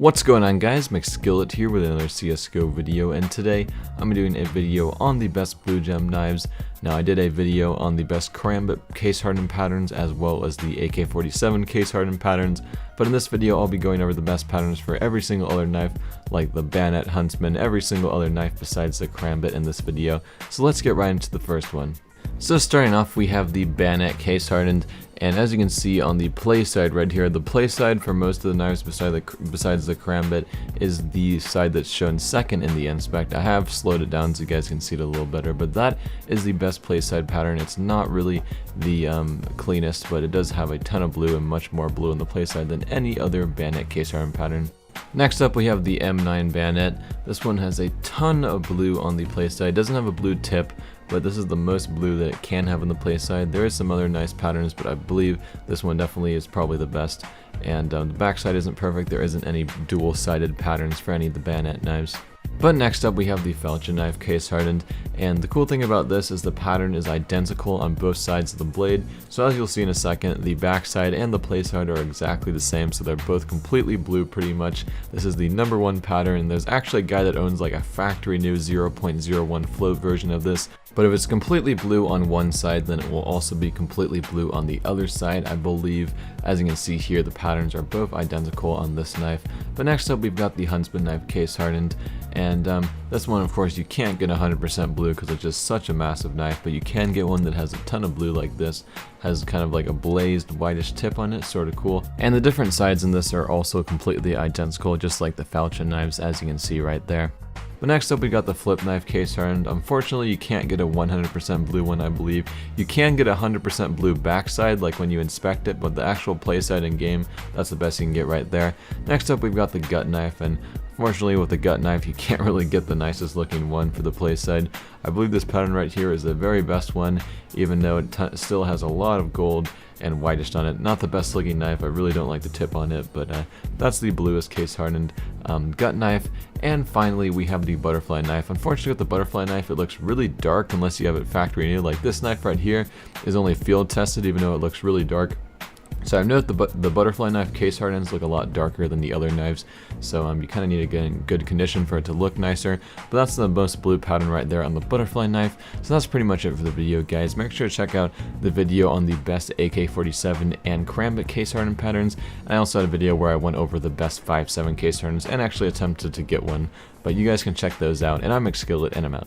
What's going on, guys? Mcskillet here with another CSGO video, and today I'm doing a video on the best blue gem knives. Now, I did a video on the best karambit case hardened patterns as well as the AK-47 case hardened patterns, but in this video I'll be going over the best patterns for every single other knife, like the bayonet, huntsman, every single other knife besides the karambit in this video. So let's get right into the first one. So starting off, we have the bayonet case hardened, and as you can see on the play side right here, the play side for most of the knives besides the karambit is the side that's shown second in the inspect. I have slowed it down so you guys can see it a little better, but that is the best play side pattern. It's not really the cleanest, but it does have a ton of blue and much more blue on the play side than any other bayonet case hardened pattern. Next up, we have the M9 bayonet. This one has a ton of blue on the play side. It doesn't have a blue tip, but this is the most blue that it can have on the play side. There is some other nice patterns, but I believe this one definitely is probably the best. And the backside isn't perfect. There isn't any dual-sided patterns for any of the bayonet knives. But next up, we have the falchion knife case hardened, and the cool thing about this is the pattern is identical on both sides of the blade. So as you'll see in a second, the backside and the play side are exactly the same, so they're both completely blue pretty much. This is the #1 pattern. There's actually a guy that owns like a factory new 0.01 float version of this, but if it's completely blue on one side, then it will also be completely blue on the other side, I believe. As you can see here, the patterns are both identical on this knife. But next up, we've got the huntsman knife case hardened, and this one, of course, you can't get 100% blue because it's just such a massive knife, but you can get one that has a ton of blue like this. Has kind of like a blazed whitish tip on it, sort of cool. And the different sides in this are also completely identical, just like the falchion knives, as you can see right there. But next up, we got the flip knife case hardened. Unfortunately, you can't get a 100% blue one, I believe. You can get a 100% blue backside, like when you inspect it, but the actual play side in game, that's the best you can get right there. Next up, we've got the gut knife, and unfortunately with the gut knife, you can't really get the nicest looking one for the play side. I believe this pattern right here is the very best one, even though it still has a lot of gold and whitish on it. Not the best looking knife, I really don't like the tip on it, but that's the bluest case hardened gut knife. And finally, we have the butterfly knife. Unfortunately, with the butterfly knife, it looks really dark unless you have it factory new. Like this knife right here is only field tested, even though it looks really dark. So I've noticed the butterfly knife case hardens look a lot darker than the other knives, so you kind of need to get in good condition for it to look nicer. But that's the most blue pattern right there on the butterfly knife. So that's pretty much it for the video, guys. Make sure to check out the video on the best AK-47 and karambit case hardened patterns. And I also had a video where I went over the best 5.7 case hardens and actually attempted to get one. But you guys can check those out. And I'm Mcskillet, and I'm out.